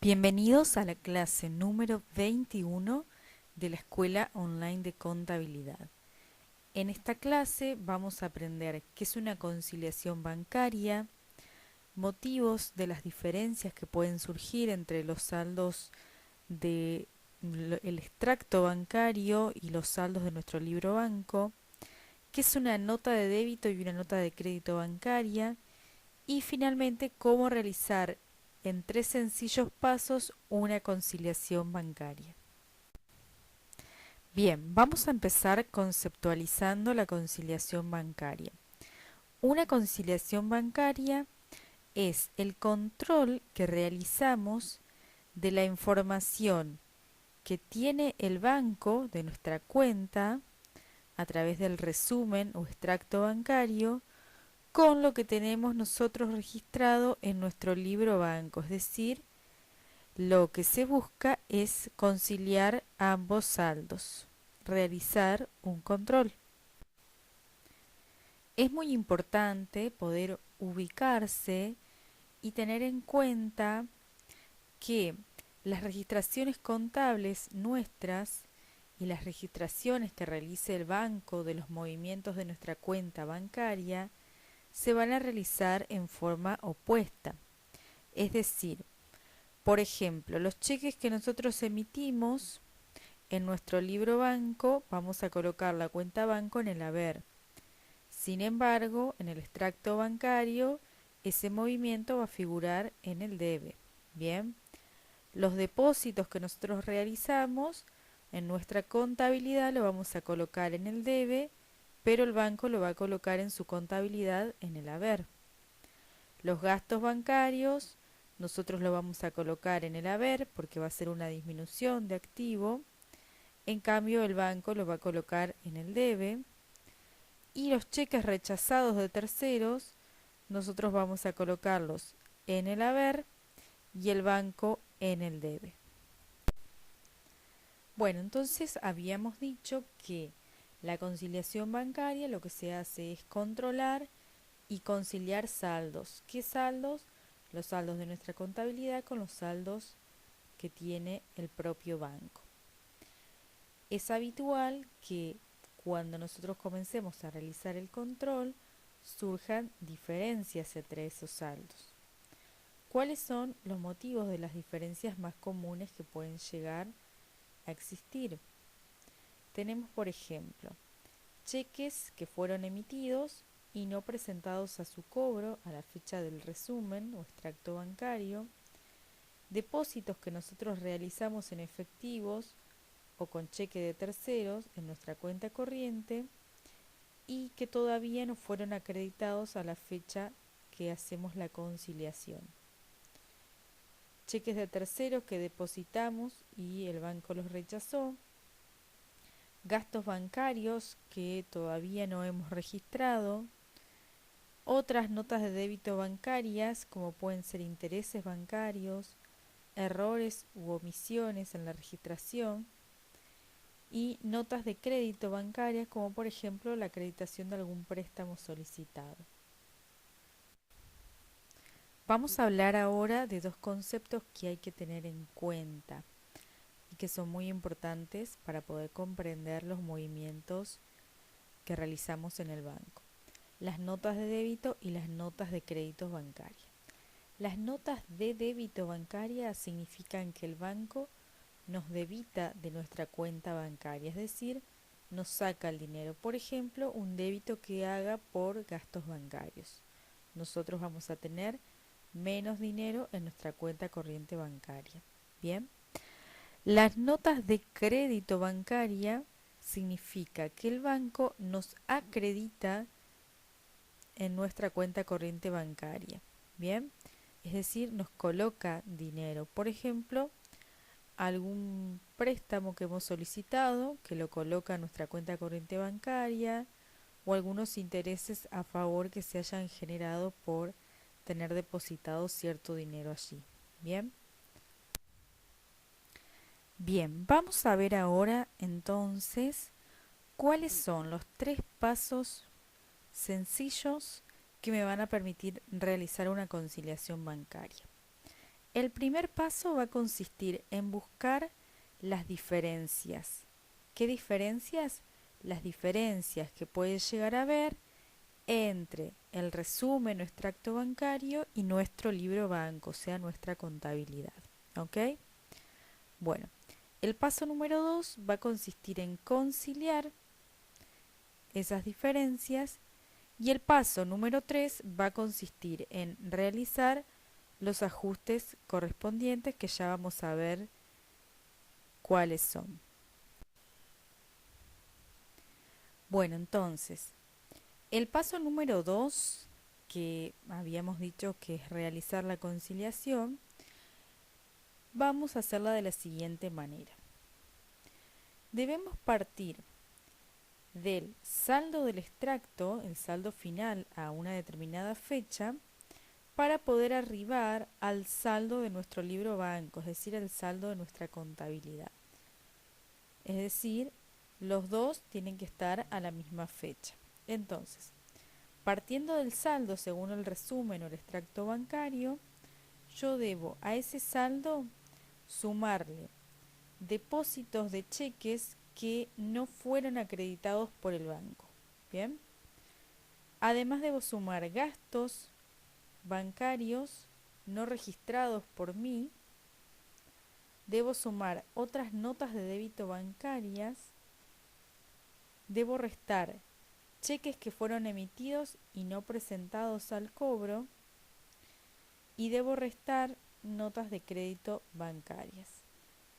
Bienvenidos a la clase número 21 de la Escuela Online de Contabilidad. En esta clase vamos a aprender qué es una conciliación bancaria, motivos de las diferencias que pueden surgir entre los saldos del extracto bancario y los saldos de nuestro libro banco, qué es una nota de débito y una nota de crédito bancaria, y finalmente cómo realizar en 3 sencillos pasos una conciliación bancaria. Bien, vamos a empezar conceptualizando la conciliación bancaria. Una conciliación bancaria es el control que realizamos de la información que tiene el banco de nuestra cuenta a través del resumen o extracto bancario con lo que tenemos nosotros registrado en nuestro libro banco, es decir, lo que se busca es conciliar ambos saldos, realizar un control. Es muy importante poder ubicarse y tener en cuenta que las registraciones contables nuestras y las registraciones que realice el banco de los movimientos de nuestra cuenta bancaria se van a realizar en forma opuesta. Es decir, por ejemplo, los cheques que nosotros emitimos en nuestro libro banco, vamos a colocar la cuenta banco en el haber. Sin embargo, en el extracto bancario, ese movimiento va a figurar en el debe. Bien, los depósitos que nosotros realizamos en nuestra contabilidad lo vamos a colocar en el debe, pero el banco lo va a colocar en su contabilidad en el haber. Los gastos bancarios nosotros lo vamos a colocar en el haber porque va a ser una disminución de activo. En cambio el banco lo va a colocar en el debe. Y los cheques rechazados de terceros nosotros vamos a colocarlos en el haber y el banco en el debe. Bueno, entonces habíamos dicho que la conciliación bancaria lo que se hace es controlar y conciliar saldos. ¿Qué saldos? Los saldos de nuestra contabilidad con los saldos que tiene el propio banco. Es habitual que cuando nosotros comencemos a realizar el control surjan diferencias entre esos saldos. ¿Cuáles son los motivos de las diferencias más comunes que pueden llegar a existir? Tenemos, por ejemplo, cheques que fueron emitidos y no presentados a su cobro a la fecha del resumen o extracto bancario, depósitos que nosotros realizamos en efectivos o con cheque de terceros en nuestra cuenta corriente y que todavía no fueron acreditados a la fecha que hacemos la conciliación. Cheques de terceros que depositamos y el banco los rechazó, gastos bancarios que todavía no hemos registrado, otras notas de débito bancarias como pueden ser intereses bancarios, errores u omisiones en la registración y notas de crédito bancarias como por ejemplo la acreditación de algún préstamo solicitado. Vamos a hablar ahora de dos conceptos que hay que tener en cuenta y que son muy importantes para poder comprender los movimientos que realizamos en el banco. Las notas de débito y las notas de crédito bancaria. Las notas de débito bancaria significan que el banco nos debita de nuestra cuenta bancaria, es decir, nos saca el dinero. Por ejemplo, un débito que haga por gastos bancarios. Nosotros vamos a tener menos dinero en nuestra cuenta corriente bancaria. Bien, las notas de crédito bancaria significa que el banco nos acredita en nuestra cuenta corriente bancaria. Bien, es decir, nos coloca dinero. Por ejemplo, algún préstamo que hemos solicitado, que lo coloca en nuestra cuenta corriente bancaria, o algunos intereses a favor que se hayan generado por tener depositado cierto dinero allí. Bien. Bien, vamos a ver ahora entonces cuáles son los 3 pasos sencillos que me van a permitir realizar una conciliación bancaria. El primer paso va a consistir en buscar las diferencias. ¿Qué diferencias? Las diferencias que puedes llegar a ver entre el resumen o extracto bancario y nuestro libro banco, o sea, nuestra contabilidad. ¿Ok? Bueno, el paso número 2 va a consistir en conciliar esas diferencias y el paso número 3 va a consistir en realizar los ajustes correspondientes que ya vamos a ver cuáles son. Bueno, entonces, el paso número 2, que habíamos dicho que es realizar la conciliación, vamos a hacerla de la siguiente manera. Debemos partir del saldo del extracto, el saldo final a una determinada fecha, para poder arribar al saldo de nuestro libro banco, es decir, el saldo de nuestra contabilidad. Es decir, los dos tienen que estar a la misma fecha. Entonces, partiendo del saldo según el resumen o el extracto bancario, yo debo a ese saldo sumarle depósitos de cheques que no fueron acreditados por el banco. Bien. Además debo sumar gastos bancarios no registrados por mí. Debo sumar otras notas de débito bancarias. Debo restar cheques que fueron emitidos y no presentados al cobro. Y debo restar notas de crédito bancarias.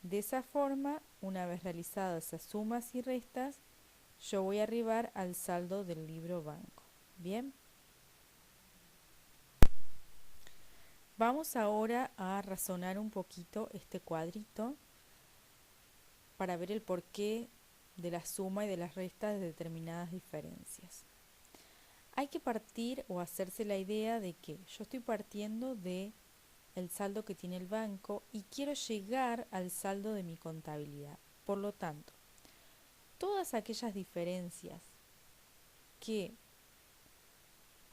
De esa forma, una vez realizadas esas sumas y restas, yo voy a arribar al saldo del libro banco. Bien. Vamos ahora a razonar un poquito este cuadrito para ver el porqué de la suma y de las restas de determinadas diferencias. Hay que partir o hacerse la idea de que yo estoy partiendo de el saldo que tiene el banco y quiero llegar al saldo de mi contabilidad. Por lo tanto, todas aquellas diferencias que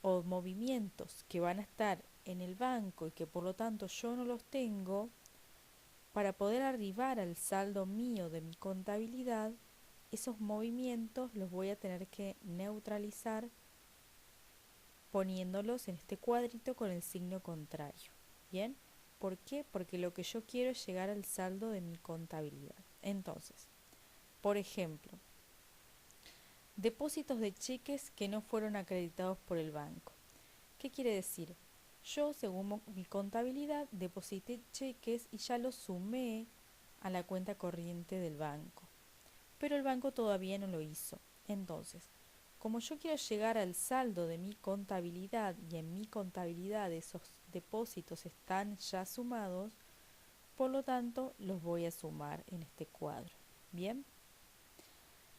o movimientos que van a estar en el banco y que por lo tanto yo no los tengo, para poder arribar al saldo mío de mi contabilidad, esos movimientos los voy a tener que neutralizar poniéndolos en este cuadrito con el signo contrario. ¿Bien? ¿Por qué? Porque lo que yo quiero es llegar al saldo de mi contabilidad. Entonces, por ejemplo, depósitos de cheques que no fueron acreditados por el banco. ¿Qué quiere decir? Yo, según mi contabilidad, deposité cheques y ya los sumé a la cuenta corriente del banco. Pero el banco todavía no lo hizo. Entonces, como yo quiero llegar al saldo de mi contabilidad y en mi contabilidad esos depósitos están ya sumados, por lo tanto los voy a sumar en este cuadro. Bien.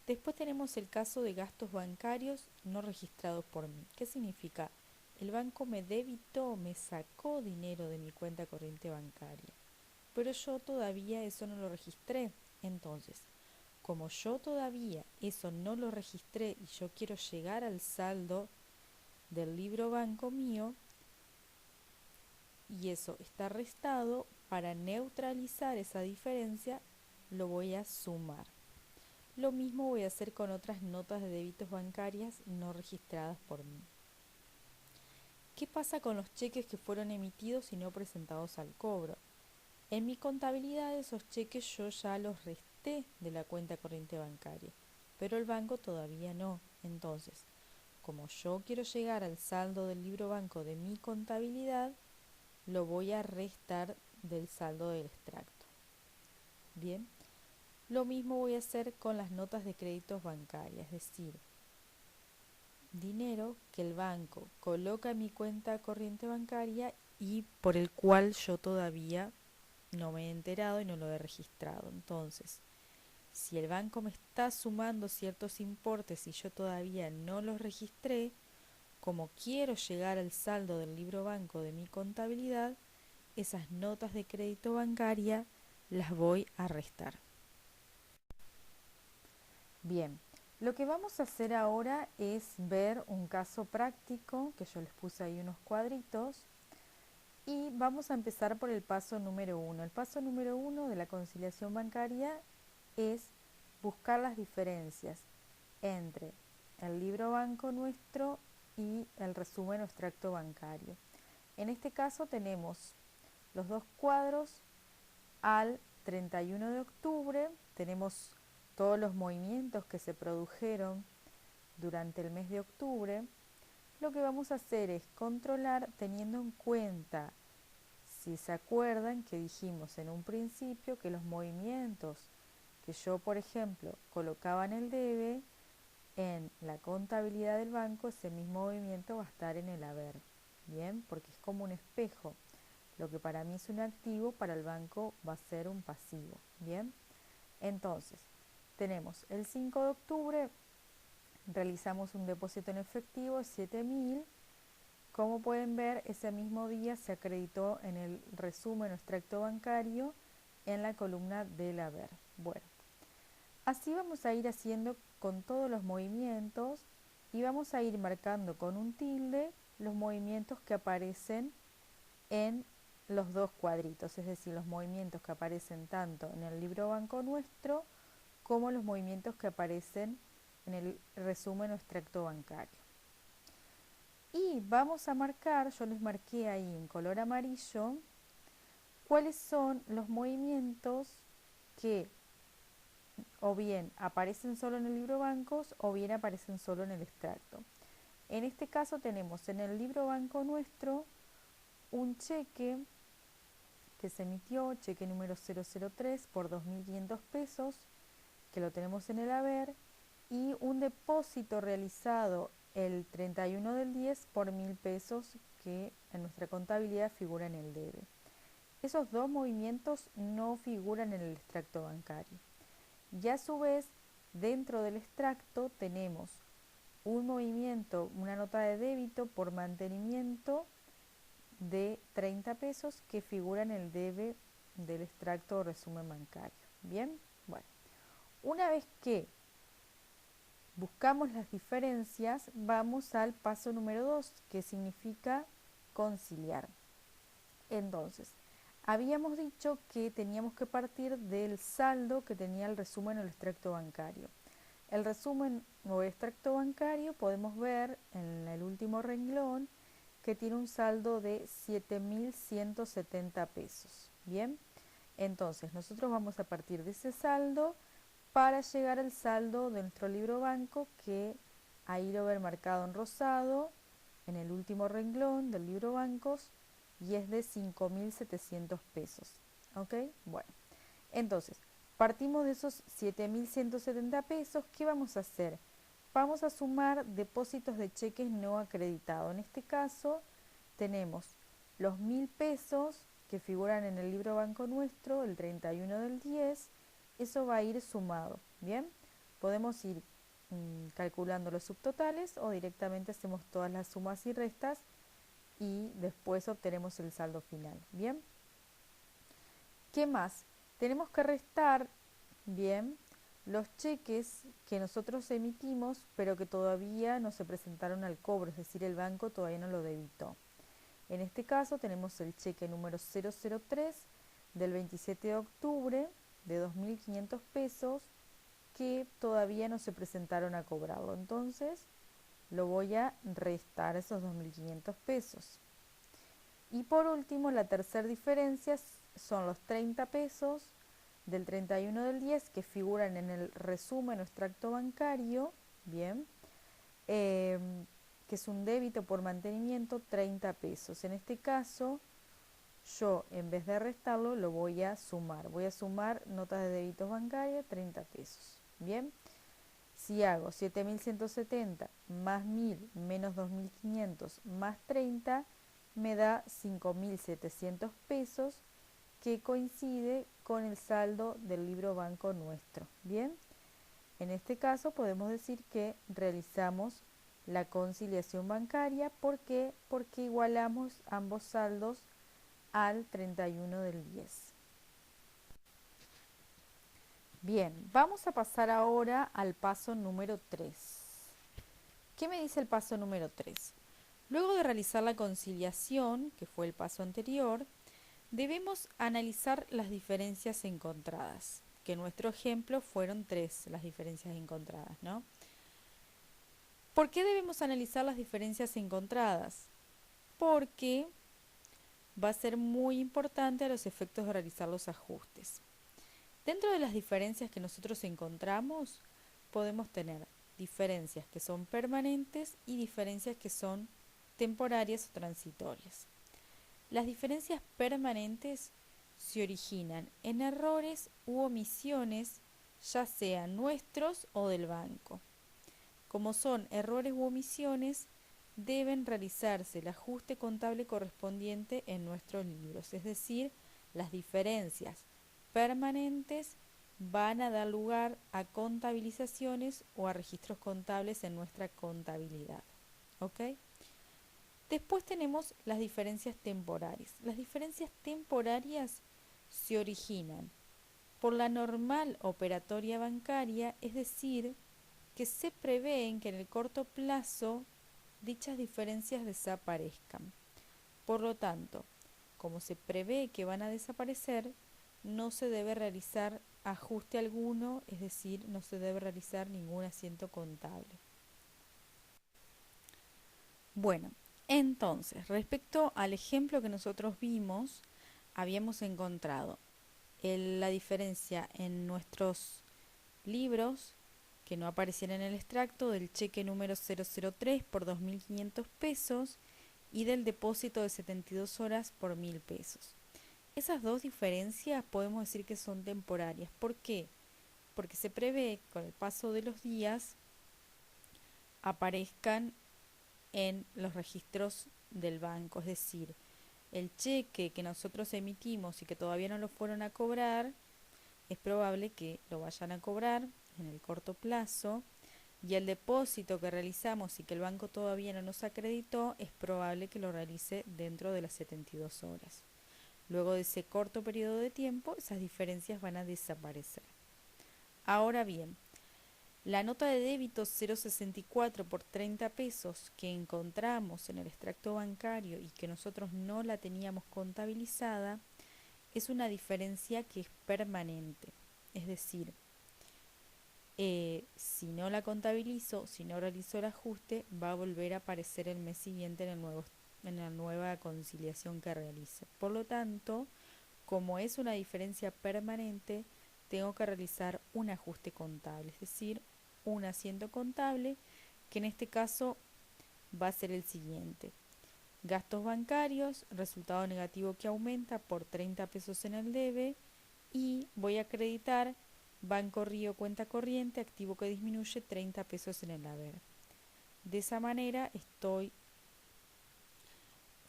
Después tenemos el caso de gastos bancarios no registrados por mí. ¿Qué significa? El banco me debitó, me sacó dinero de mi cuenta corriente bancaria, pero yo todavía eso no lo registré. Entonces, como yo todavía eso no lo registré y yo quiero llegar al saldo del libro banco mío y eso está restado, para neutralizar esa diferencia lo voy a sumar. Lo mismo voy a hacer con otras notas de débitos bancarias no registradas por mí. ¿Qué pasa con los cheques que fueron emitidos y no presentados al cobro? En mi contabilidad esos cheques yo ya los resté de la cuenta corriente bancaria, pero el banco todavía no. Entonces, como yo quiero llegar al saldo del libro banco de mi contabilidad, lo voy a restar del saldo del extracto. Bien, lo mismo voy a hacer con las notas de créditos bancarias, es decir, dinero que el banco coloca en mi cuenta corriente bancaria y por el cual yo todavía no me he enterado y no lo he registrado. Entonces, si el banco me está sumando ciertos importes y yo todavía no los registré, como quiero llegar al saldo del libro banco de mi contabilidad, esas notas de crédito bancaria las voy a restar. Bien, lo que vamos a hacer ahora es ver un caso práctico, que yo les puse ahí unos cuadritos, Y vamos a empezar por el paso número 1. El paso número 1 de la conciliación bancaria es buscar las diferencias entre el libro banco nuestro y el resumen o extracto bancario. En este caso tenemos los dos cuadros al 31 de octubre, tenemos todos los movimientos que se produjeron durante el mes de octubre. Lo que vamos a hacer es controlar teniendo en cuenta, si se acuerdan que dijimos en un principio que los movimientos que yo, por ejemplo, colocaba en el debe, en la contabilidad del banco, ese mismo movimiento va a estar en el haber. Bien, porque es como un espejo. Lo que para mí es un activo, para el banco va a ser un pasivo. Bien, entonces, tenemos el 5 de octubre, realizamos un depósito en efectivo de 7.000. Como pueden ver, ese mismo día se acreditó en el resumen o extracto bancario en la columna del haber. Bueno, así vamos a ir haciendo con todos los movimientos y vamos a ir marcando con un tilde los movimientos que aparecen en los dos cuadritos, es decir, los movimientos que aparecen tanto en el libro banco nuestro como los movimientos que aparecen en el resumen o extracto bancario. Y vamos a marcar, yo les marqué ahí en color amarillo, cuáles son los movimientos que o bien aparecen solo en el libro bancos o bien aparecen solo en el extracto. En este caso tenemos en el libro banco nuestro un cheque que se emitió, cheque número 003 por 2.500 pesos, que lo tenemos en el haber, y un depósito realizado el 31 del 10 por 1.000 pesos que en nuestra contabilidad figura en el debe. Esos dos movimientos no figuran en el extracto bancario. Y a su vez, dentro del extracto tenemos un movimiento, una nota de débito por mantenimiento de 30 pesos que figura en el debe del extracto o resumen bancario. Bien, bueno, una vez que buscamos las diferencias, vamos al paso número 2, que significa conciliar. Entonces, habíamos dicho que teníamos que partir del saldo que tenía el resumen o el extracto bancario. El resumen o extracto bancario podemos ver en el último renglón que tiene un saldo de 7.170 pesos. Bien, entonces nosotros vamos a partir de ese saldo para llegar al saldo de nuestro libro banco, que ahí lo ven marcado en rosado en el último renglón del libro bancos, y es de 5.700 pesos. ¿Ok? Bueno, entonces partimos de esos 7.170 pesos. ¿Qué vamos a hacer? Vamos a sumar depósitos de cheques no acreditados. En este caso tenemos los 1.000 pesos que figuran en el libro banco nuestro el 31 del 10. Eso va a ir sumado. Bien, podemos ir calculando los subtotales o directamente hacemos todas las sumas y restas y después obtenemos el saldo final. Bien, ¿qué más? Tenemos que restar, bien, los cheques que nosotros emitimos pero que todavía no se presentaron al cobro, es decir, el banco todavía no lo debitó. En este caso tenemos el cheque número 003 del 27 de octubre de 2.500 pesos que todavía no se presentaron a cobrarlo. Entonces lo voy a restar esos 2.500 pesos. Y por último, la tercera diferencia son los 30 pesos del 31 del 10 que figuran en el resumen o extracto bancario, bien, que es un débito por mantenimiento, 30 pesos. En este caso, yo en vez de restarlo, lo voy a sumar. Voy a sumar notas de débitos bancarias, 30 pesos. Bien, si hago 7.170 más 1.000 menos 2.500 más 30, me da 5.700 pesos, que coincide con el saldo del libro banco nuestro. Bien, en este caso podemos decir que realizamos la conciliación bancaria. ¿Por qué? Porque igualamos ambos saldos al 31 del 10. Bien, vamos a pasar ahora al paso número 3. ¿Qué me dice el paso número 3? Luego de realizar la conciliación, que fue el paso anterior, debemos analizar las diferencias encontradas, que en nuestro ejemplo fueron 3 las diferencias encontradas, ¿no? ¿Por qué debemos analizar las diferencias encontradas? Porque va a ser muy importante a los efectos de realizar los ajustes. Dentro de las diferencias que nosotros encontramos, podemos tener diferencias que son permanentes y diferencias que son temporarias o transitorias. Las diferencias permanentes se originan en errores u omisiones, ya sean nuestros o del banco. Como son errores u omisiones, deben realizarse el ajuste contable correspondiente en nuestros libros, es decir, las diferencias permanentes van a dar lugar a contabilizaciones o a registros contables en nuestra contabilidad. ¿Ok? Después tenemos las diferencias temporarias. Las diferencias temporarias se originan por la normal operatoria bancaria, es decir, que se prevén que en el corto plazo dichas diferencias desaparezcan. Por lo tanto, como se prevé que van a desaparecer, no se debe realizar ajuste alguno, es decir, no se debe realizar ningún asiento contable. Bueno, entonces, respecto al ejemplo que nosotros vimos, habíamos encontrado la diferencia en nuestros libros que no aparecían en el extracto del cheque número 003 por 2.500 pesos y del depósito de 72 horas por 1.000 pesos. Esas dos diferencias podemos decir que son temporarias. ¿Por qué? Porque se prevé que con el paso de los días aparezcan en los registros del banco, es decir, el cheque que nosotros emitimos y que todavía no lo fueron a cobrar, es probable que lo vayan a cobrar en el corto plazo, y el depósito que realizamos y que el banco todavía no nos acreditó, es probable que lo realice dentro de las 72 horas. Luego de ese corto periodo de tiempo, esas diferencias van a desaparecer. Ahora bien, la nota de débito 0,64 por 30 pesos que encontramos en el extracto bancario y que nosotros no la teníamos contabilizada, es una diferencia que es permanente. Es decir, si no la contabilizo, si no realizo el ajuste, va a volver a aparecer el mes siguiente en la nueva conciliación que realice. Por lo tanto, como es una diferencia permanente, tengo que realizar un ajuste contable, es decir, un asiento contable, que en este caso va a ser el siguiente. Gastos bancarios, resultado negativo que aumenta por 30 pesos en el debe, y voy a acreditar Banco Río cuenta corriente, activo que disminuye 30 pesos en el haber. De esa manera estoy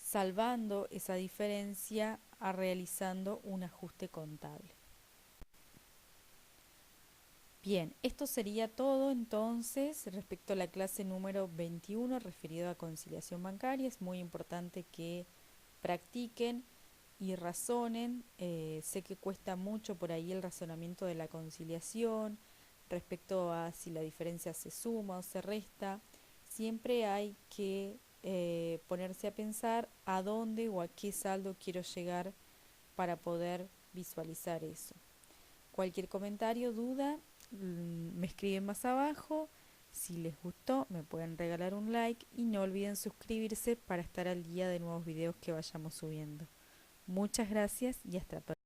salvando esa diferencia a realizando un ajuste contable. Bien, esto sería todo entonces respecto a la clase número 21 referido a conciliación bancaria. Es muy importante que practiquen y razonen. Sé que cuesta mucho por ahí el razonamiento de la conciliación respecto a si la diferencia se suma o se resta. Siempre hay que ponerse a pensar a dónde o a qué saldo quiero llegar para poder visualizar eso. Cualquier comentario, duda, me escriben más abajo. Si les gustó, me pueden regalar un like y no olviden suscribirse para estar al día de nuevos videos que vayamos subiendo. Muchas gracias y hasta pronto.